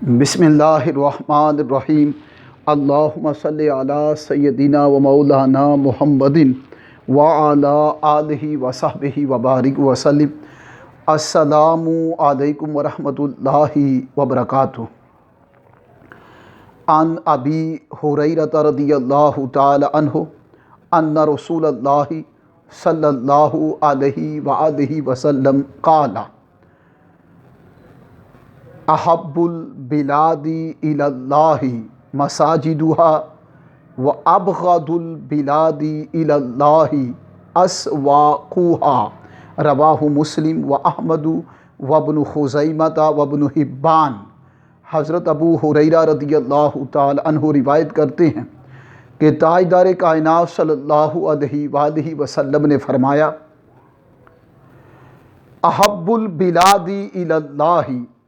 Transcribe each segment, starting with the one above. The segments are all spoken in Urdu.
بسم اللہ الرحمن الرحیم۔ اللہم صلی علی سیدنا و مولانا محمد وعلی آلہ وصحبہ وبارک وسلم۔ السلام علیکم ورحمۃ اللہ وبرکاتہ۔ عن ابی ہریرہ رضی اللہ تعالی عنہ ان رسول اللہ صلی اللہ علیہ وآلہ وسلم قال احب البلاد الی اللہ مساجدها وابغض البلاد الی اللہ اسواقها، رواہ مسلم و احمد وابن خزیمہ وابن حبان۔ حضرت ابو ہریرہ رضی اللہ تعالی عنہ روایت کرتے ہیں کہ تاجدار کائنات صلی اللہ علیہ وآلہ وسلم نے فرمایا، احب البلاد الی اللہ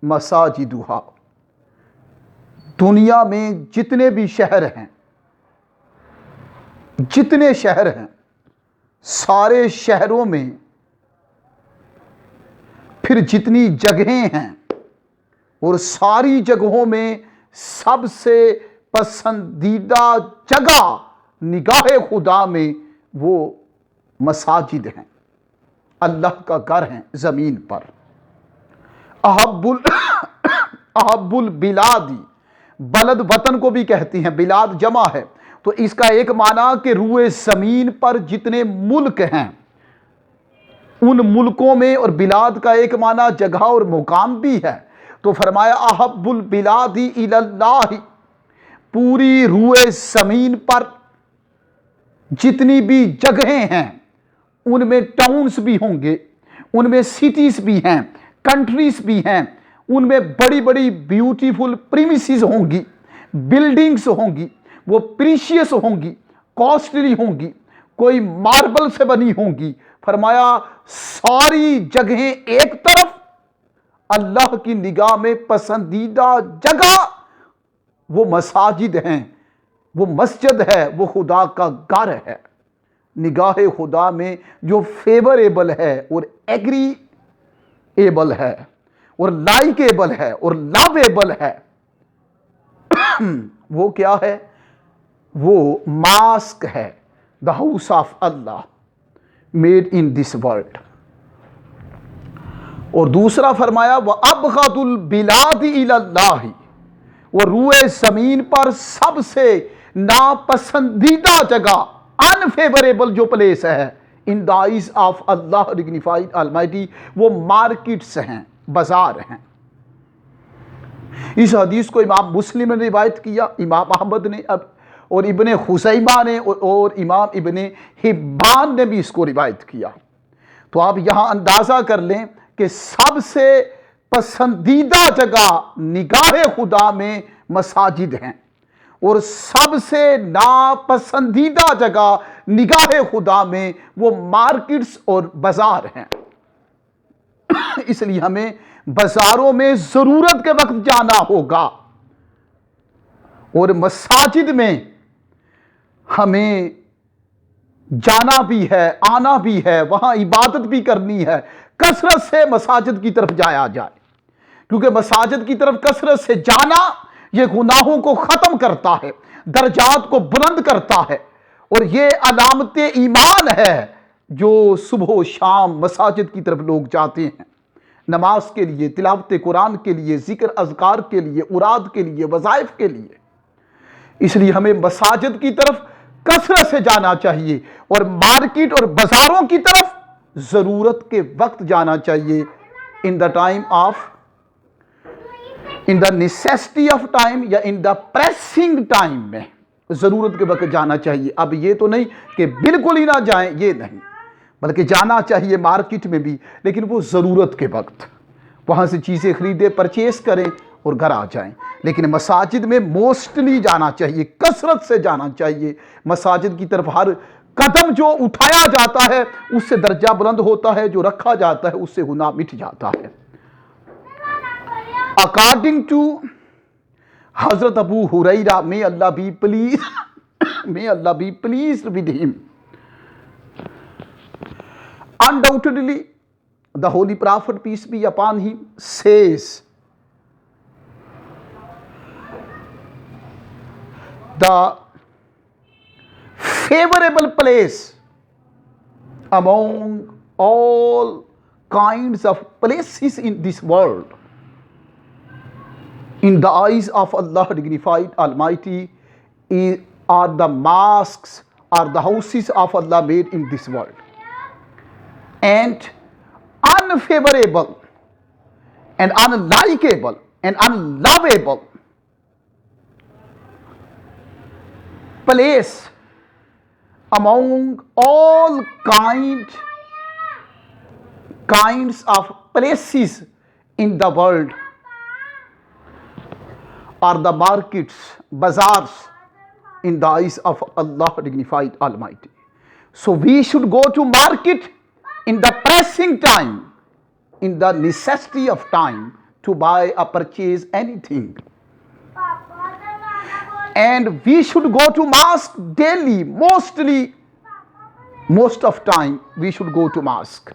مساجدہا، دنیا میں جتنے بھی شہر ہیں، سارے شہروں میں پھر جتنی جگہیں ہیں اور ساری جگہوں میں سب سے پسندیدہ جگہ نگاہ خدا میں وہ مساجد ہیں، اللہ کا گھر ہیں زمین پر۔ احب البلاد، بلد وطن کو بھی کہتی ہیں، بلاد جمع ہے، تو اس کا ایک معنی کہ روئے زمین پر جتنے ملک ہیں ان ملکوں میں، اور بلاد کا ایک معنی جگہ اور مقام بھی ہے، تو فرمایا احب البلاد الی اللہ، پوری روئے زمین پر جتنی بھی جگہیں ہیں، ان میں ٹاؤنز بھی ہوں گے، ان میں سٹیز بھی ہیں، کنٹریز بھی ہیں، ان میں بڑی بڑی بیوٹیفل پریمیسز ہوں گی، بلڈنگز ہوں گی، وہ پریشیس ہوں گی، کاسٹلی ہوں گی، کوئی ماربل سے بنی ہوں گی۔ فرمایا ساری جگہیں ایک طرف، اللہ کی نگاہ میں پسندیدہ جگہ وہ مساجد ہیں، وہ مسجد ہے، وہ خدا کا گھر ہے۔ نگاہ خدا میں جو فیوریبل ہے اور ایگریبل ہے اور لائکیبل ہے اور لاویبل ہے، وہ کیا ہے؟ وہ ماسک ہے، the house of Allah made in this world. اور دوسرا فرمایا وَأَبْغَضُ الْبِلَادِ إِلَى اللَّهِ، وہ روئے زمین پر سب سے ناپسندیدہ جگہ، انفیوریبل جو پلیس ہے in the eyes of Allah dignified Almighty, وہ مارکیٹس ہیں، بازار ہیں۔ اس حدیث کو امام مسلم نے روایت کیا، امام احمد نے اور ابن خزیمہ نے اور امام ابن حبان نے بھی اس کو روایت کیا۔ تو آپ یہاں اندازہ کر لیں کہ سب سے پسندیدہ جگہ نگاہ خدا میں مساجد ہیں، اور سب سے ناپسندیدہ جگہ نگاہ خدا میں وہ مارکیٹس اور بازار ہیں۔ اس لیے ہمیں بازاروں میں ضرورت کے وقت جانا ہوگا، اور مساجد میں ہمیں جانا بھی ہے، آنا بھی ہے، وہاں عبادت بھی کرنی ہے۔ کثرت سے مساجد کی طرف جایا جائے، کیونکہ مساجد کی طرف کثرت سے جانا یہ گناہوں کو ختم کرتا ہے، درجات کو بلند کرتا ہے، اور یہ علامت ایمان ہے جو صبح و شام مساجد کی طرف لوگ جاتے ہیں، نماز کے لیے، تلاوت قرآن کے لیے، ذکر اذکار کے لیے، اوراد کے لیے، وظائف کے لیے۔ اس لیے ہمیں مساجد کی طرف کثرت سے جانا چاہیے، اور مارکیٹ اور بازاروں کی طرف ضرورت کے وقت جانا چاہیے، ان دا نیسیسٹی آف ٹائم، یا ان دا پریسنگ ٹائم میں ضرورت کے وقت جانا چاہیے۔ اب یہ تو نہیں کہ بالکل ہی نہ جائیں، یہ نہیں، بلکہ جانا چاہیے مارکیٹ میں بھی، لیکن وہ ضرورت کے وقت وہاں سے چیزیں خریدیں، پرچیز کریں اور گھر آ جائیں۔ لیکن مساجد میں موسٹلی جانا چاہیے، کثرت سے جانا چاہیے۔ مساجد کی طرف ہر قدم جو اٹھایا جاتا ہے اس سے درجہ بلند ہوتا ہے، جو رکھا جاتا ہے اس سے گناہ مٹ جاتا ہے۔ اکارڈنگ ٹو حضرت ابو ہریرہ، may Allah be pleased with him، undoubtedly the Holy Prophet, peace be upon him, says the favorable place among all kinds of places in this world. In the eyes of Allah dignified Almighty are the mosques, are the houses of Allah made in this world. And unfavorable and unlikable and unlovable place among all kinds of places in the world are the markets, bazaars in the eyes of Allah dignified Almighty. So we should go to market in the pressing time, in the necessity of time to buy or purchase anything. And we should go to mosque daily, most of time we should go to mosque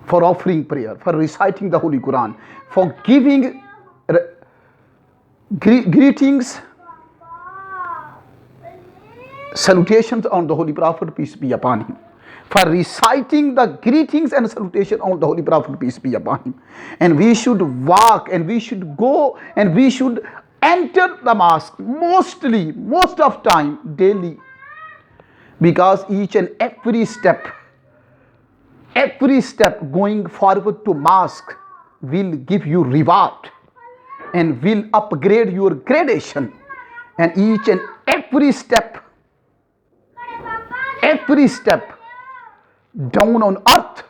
for offering prayer, for reciting the Holy Quran, for giving greetings, salutations on the Holy Prophet, peace be upon him, for reciting the greetings and salutation on the Holy Prophet, peace be upon him. And we should walk and we should go and we should enter the mosque most of time daily, because each and every step going forward to mosque will give you reward and will upgrade your gradation. And each and every step down on earth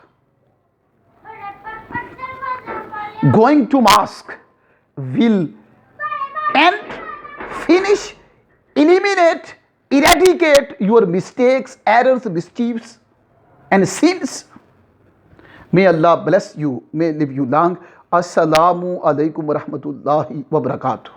going to mosque will end, finish, eliminate, eradicate your mistakes, errors, mischiefs and sins. May Allah bless you, may live you long. Assalamu alaikum wa rahmatullahi wa barakatuh.